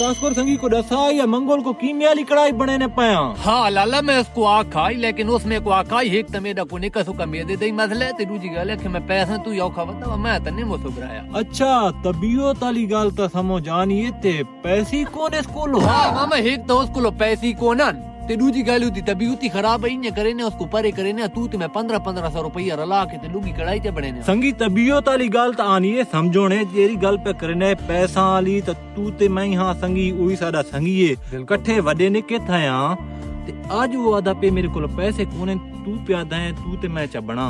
तास्कर संगी को दसा या मंगोल को कीमियाली कढ़ाई बने ने पाया। हाँ लाला मैं उसको आखाई लेकिन उसमें को आखाई एक तमेदा को निकस का मेदे दे मसले ते दूजी गल है कि मैं पैसा तू यो खवता मैं तने मो सुगराया। अच्छा तबियो ताली गाल ता समझ आनी ते पैसी कौन इसको लो। हाँ मामा एक तो उसको लो पैसी को ना ते दूजी गल होती तबीयत खराब है करे ने उसको परे करे ने तू ते मैं 1500 रुपया रला के ते लुगी कढ़ाई ते बने ने संगी तबियो ताली गाल ता आनी है समझो ने जेरी गल पे करने पैसा आली त तू ते मैं हां संगी ओही साडा संगी है कट्ठे वडे ने के थाया ते आज वो आदा पे मेरे को पैसे कोने तू प्यादा है तू ते मैं चबना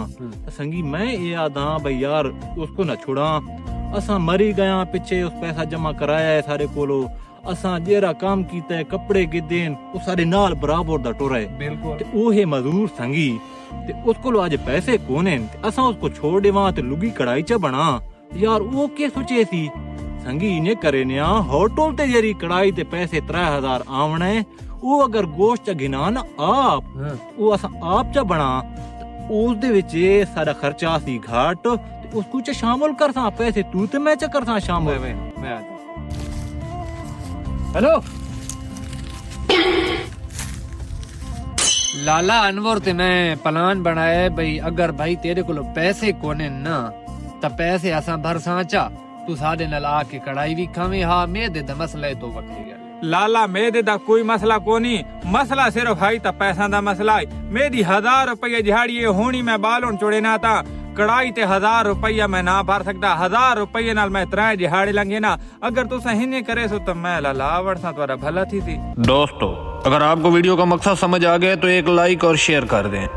संगी मैं ये आदा भाई यार उसको ना छोड़ा असा मरी गया पीछे उस पैसा जमा कराया है सारे कोलो असा जेरा काम कीता है कपड़े के देन वो सारे नाल बराबर दा टुरा है बिल्कुल ते ओहे मजदूर संगी ते उसको आज पैसे कोने असा उसको छोड़ देवा ते लुगी कढ़ाई च बना यार वो के सोचे सी संगी ने करे ने होटल ते जेरी कढ़ाई ते पैसे 3000 आवने वो अगर गोश्त गिना ना आप वो असा आप च बना उस दे विच सारा खर्चा सी घाट ते उसको च शामिल करसा पैसे तू ते मैं च करसा शामिल मैं हेलो लाला अनवर ते मैं प्लान बनाया भाई अगर भाई तेरे को पैसे कोने ना तो पैसे असा भरसा चा तू साडे नाल आके कढ़ाई भी खावे हाँ मेदे दा मसला है तो वक्री गल लाला मेदे दा कोई मसला कोनी मसला सिर्फ हाई ता पैसा दा मसला है मेरी 1000 रुपये दिहाड़ी होनी मैं बालों चुड़े ना ता कढ़ाई ते 1000 रुपया मैं ना भर सकता 1000 रुपये नाल मैं 3 दिहाड़ी लंगे ना अगर तुसा हिने करे सो तो मैं लाला वरसा तुम्हारा भला थी। दोस्तों अगर आपको वीडियो का मकसद समझ आ गया तो एक लाइक और शेयर कर दें।